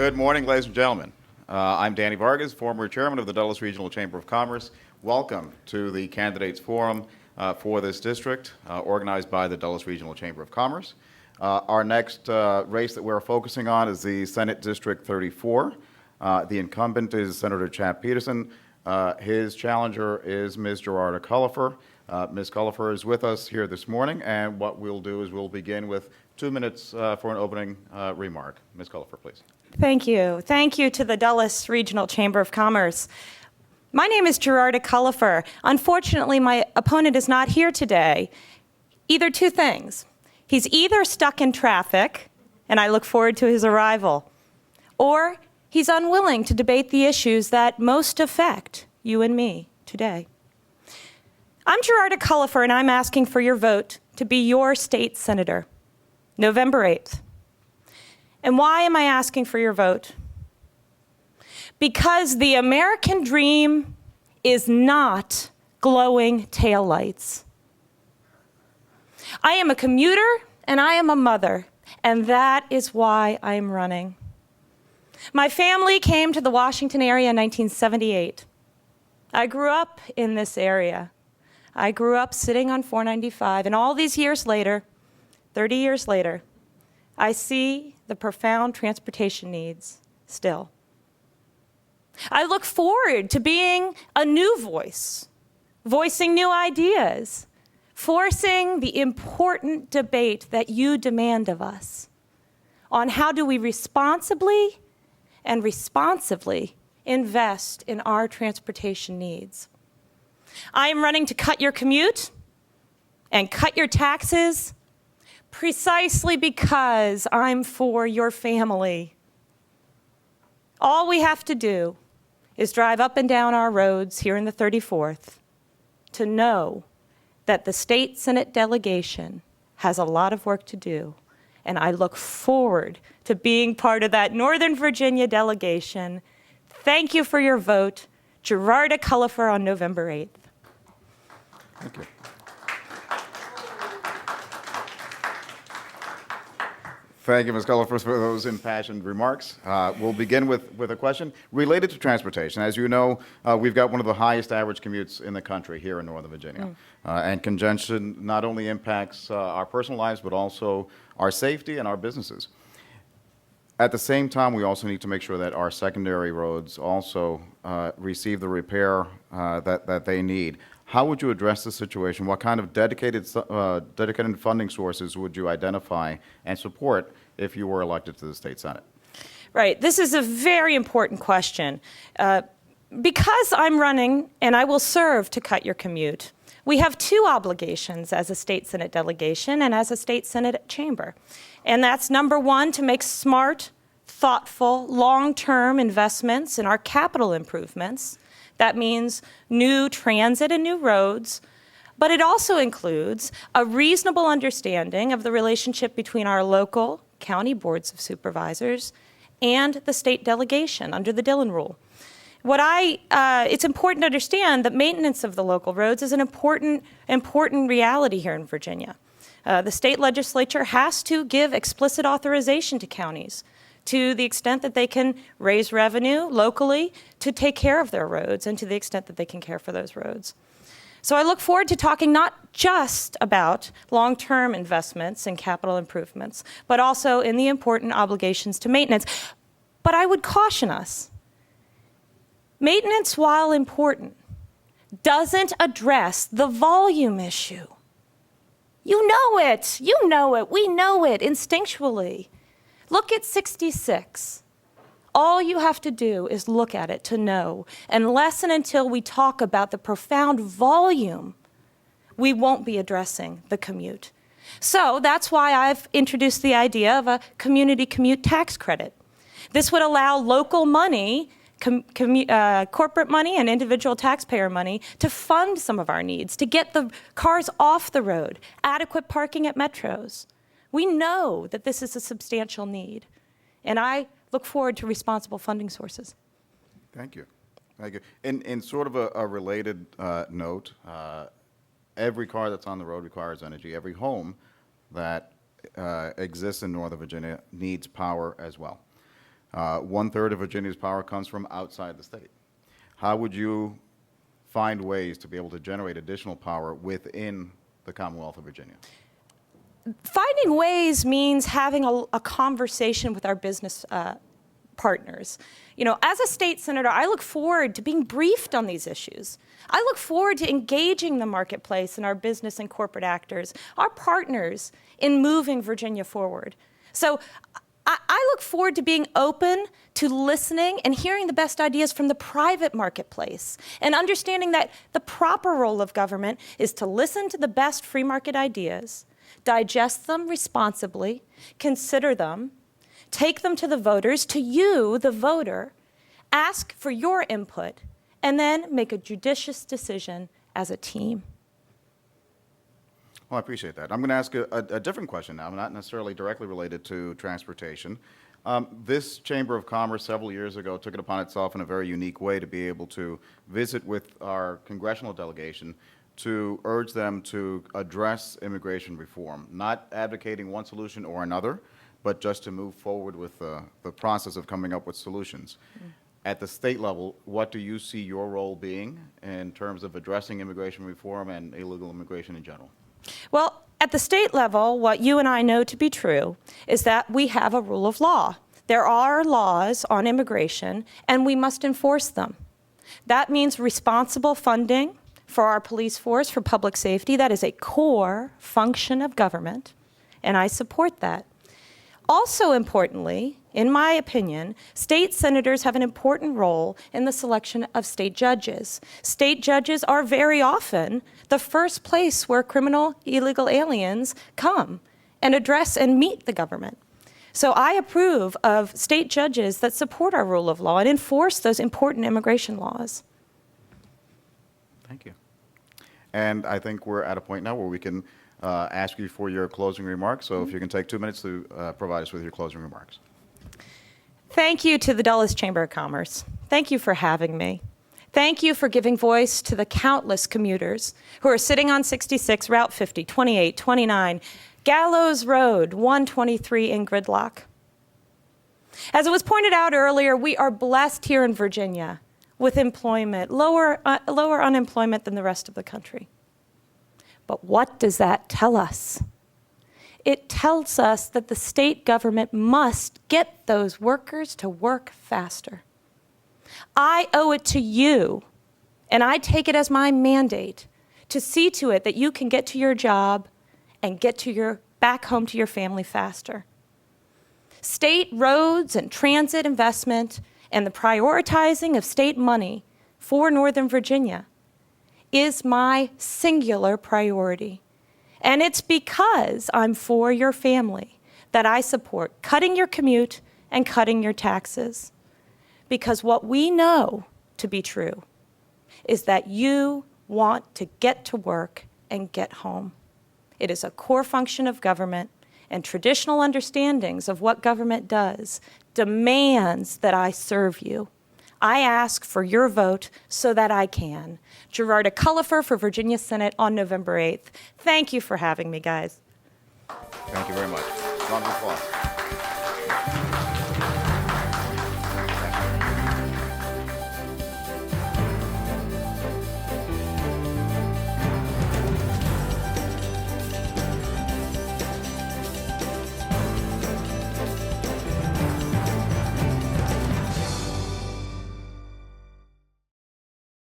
Good morning, ladies and gentlemen. I'm Danny Vargas, former chairman of the Dulles Regional Chamber of Commerce. Welcome to the Candidates Forum for this district, organized by the Dulles Regional Chamber of Commerce. Our next race that we're focusing on is the Senate District 34. The incumbent is Senator Chap Peterson. His challenger is Ms. Gerarda Culliford. Ms. Culliford is with us here this morning, and what we'll do is we'll begin with 2 minutes for an opening remark. Ms. Culliford, please. Thank you. Thank you to the Dulles Regional Chamber of Commerce. My name is Gerarda Culliford. Unfortunately, my opponent is not here today. Either two things. He's either stuck in traffic, and I look forward to his arrival, or he's unwilling to debate the issues that most affect you and me today. I'm Gerarda Culliford, and I'm asking for your vote to be your state senator, November 8th. And why am I asking for your vote? Because the American dream is not glowing taillights. I am a commuter and I am a mother, and that is why I am running. My family came to the Washington area in 1978. I grew up in this area. I grew up sitting on 495, and all these years later, 30 years later, I see the profound transportation needs still. I look forward to being a new voice, voicing new ideas, forcing the important debate that you demand of us on how do we responsibly and responsively invest in our transportation needs. I am running to cut your commute and cut your taxes precisely because I'm for your family. All we have to do is drive up and down our roads here in the 34th to know that the state Senate delegation has a lot of work to do, and I look forward to being part of that Northern Virginia delegation. Thank you for your vote. Gerarda Culliford on November 8th. Thank you. Thank you, Ms. Culliford, for those impassioned remarks. We'll begin with a question related to transportation. As you know, we've got one of the highest average commutes in the country here in Northern Virginia. And congestion not only impacts our personal lives, but also our safety and our businesses. At the same time, we also need to make sure that our secondary roads also receive the repair that they need. How would you address this situation? What kind of dedicated funding sources would you identify and support if you were elected to the state Senate? Right. This is a very important question. Because I'm running and I will serve to cut your commute, we have two obligations as a state Senate delegation and as a state Senate chamber. And that's number one, to make smart, thoughtful, long-term investments in our capital improvements. That means new transit and new roads, but it also includes a reasonable understanding of the relationship between our local county boards of supervisors and the state delegation under the Dillon Rule. It's important to understand that maintenance of the local roads is an important reality here in Virginia. The state legislature has to give explicit authorization to counties to the extent that they can raise revenue locally to take care of their roads and to the extent that they can care for those roads. So I look forward to talking not just about long-term investments and capital improvements, but also in the important obligations to maintenance. But I would caution us, maintenance, while important, doesn't address the volume issue. You know it, we know it instinctually. Look at 66. All you have to do is look at it to know. Unless and until we talk about the profound volume, we won't be addressing the commute. So that's why I've introduced the idea of a community commute tax credit. This would allow local money, corporate money and individual taxpayer money to fund some of our needs, to get the cars off the road, adequate parking at metros. We know that this is a substantial need, and I look forward to responsible funding sources. Thank you. Thank you. In sort of a related note, every car that's on the road requires energy. Every home that exists in Northern Virginia needs power as well. 1/3 of Virginia's power comes from outside the state. How would you find ways to be able to generate additional power within the Commonwealth of Virginia? Finding ways means having a conversation with our business partners. You know, as a state senator, I look forward to being briefed on these issues. I look forward to engaging the marketplace and our business and corporate actors, our partners in moving Virginia forward. So I look forward to being open to listening and hearing the best ideas from the private marketplace and understanding that the proper role of government is to listen to the best free market ideas, digest them responsibly, consider them, take them to the voters, to you, the voter, ask for your input, and then make a judicious decision as a team. Well, I appreciate that. I'm going to ask a different question now, not necessarily directly related to transportation. This Chamber of Commerce several years ago took it upon itself in a very unique way to be able to visit with our congressional delegation to urge them to address immigration reform, not advocating one solution or another, but just to move forward with the process of coming up with solutions. At the state level, what do you see your role being in terms of addressing immigration reform and illegal immigration in general? Well, at the state level, what you and I know to be true is that we have a rule of law. There are laws on immigration, and we must enforce them. That means responsible funding for our police force, for public safety. That is a core function of government, and I support that. Also importantly, in my opinion, state senators have an important role in the selection of state judges. State judges are very often the first place where criminal illegal aliens come and address and meet the government. So I approve of state judges that support our rule of law and enforce those important immigration laws. Thank you. And I think we're at a point now where we can ask you for your closing remarks. So if you can take 2 minutes to provide us with your closing remarks. Thank you to the Dulles Chamber of Commerce. Thank you for having me. Thank you for giving voice to the countless commuters who are sitting on 66, Route 50, 28, 29, Gallows Road, 123 in gridlock. As it was pointed out earlier, we are blessed here in Virginia with employment, lower unemployment than the rest of the country. But what does that tell us? It tells us that the state government must get those workers to work faster. I owe it to you, and I take it as my mandate, to see to it that you can get to your job and get to back home to your family faster. State roads and transit investment and the prioritizing of state money for Northern Virginia is my singular priority. And it's because I'm for your family that I support cutting your commute and cutting your taxes. Because what we know to be true is that you want to get to work and get home. It is a core function of government, and traditional understandings of what government does demands that I serve you. I ask for your vote so that I can. Gerarda Cullifer for Virginia Senate on November 8th. Thank you for having me, guys. Thank you very much. Round of applause.